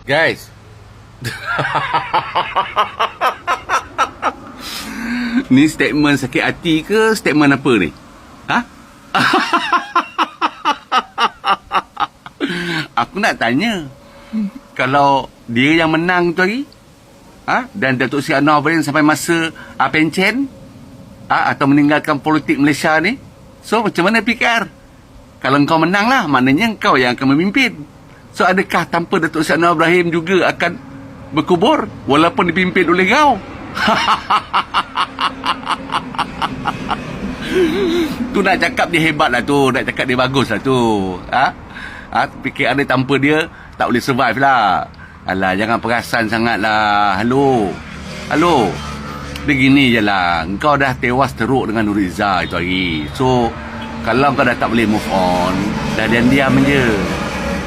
Guys. Ni statement sakit hati ke statement apa ni? Ha? Aku nak tanya. Kalau dia yang menang tu hari, dan Datuk Seri Anwar Ibrahim sampai masa pencen, atau meninggalkan politik Malaysia ni, so macam mana PKR? Kalau kau menang lah, maknanya kau yang akan memimpin. So adakah tanpa Datuk Seri Anwar Ibrahim juga akan berkubur walaupun dipimpin oleh kau? Tu nak cakap dia hebat lah tu, nak cakap dia bagus lah tu. PKR ni tanpa dia tak boleh survive lah. Alah, jangan perasan sangat lah. Hello. Dia gini je lah, kau dah tewas teruk dengan Nurul Izzah itu hari. So kalau kau dah tak boleh move on, dah diam-diam je.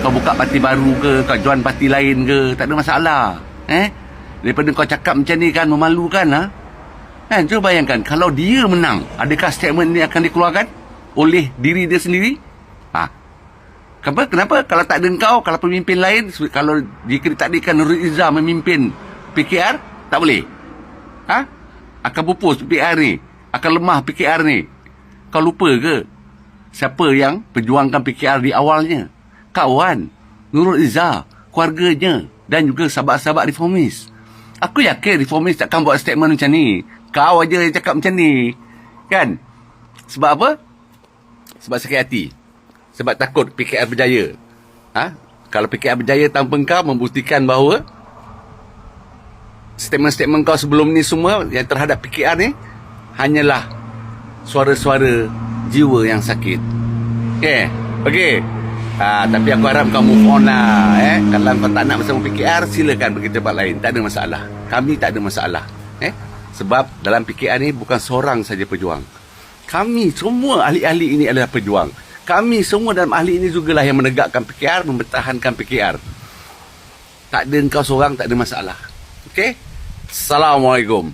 Kau buka parti baru ke, kau join parti lain ke, tak ada masalah. Daripada kau cakap macam ni kan, memalukan lah. Cuba bayangkan, kalau dia menang, adakah statement ni akan dikeluarkan oleh diri dia sendiri? Kenapa? Kalau tak ada kau, kalau pemimpin lain, kalau jika ditakdirkan Nurul Izzah memimpin PKR, tak boleh. Akan pupus PKR ni, akan lemah PKR ni. Kau lupa ke siapa yang perjuangkan PKR di awalnya? Kawan Nurul Izzah, keluarganya dan juga sahabat-sahabat reformis. Aku yakin reformis takkan buat statement macam ni. Kau aja yang cakap macam ni, kan? Sebab apa? Sebab sakit hati. Sebab takut PKR berjaya. Kalau PKR berjaya tanpa kau, membuktikan bahawa statement-statement kau sebelum ni semua yang terhadap PKR ni hanyalah suara-suara jiwa yang sakit. Okey. Tapi aku harap kau move on lah. Kalau kau tak nak bersama PKR, silakan pergi tempat lain. Tak ada masalah. Kami tak ada masalah. Sebab dalam PKR ni bukan seorang saja pejuang. Kami semua ahli-ahli ini adalah pejuang. Kami semua dalam ahli ini jugalah yang menegakkan PKR, mempertahankan PKR. Tak ada kau seorang, tak ada masalah. Okey? Assalamualaikum.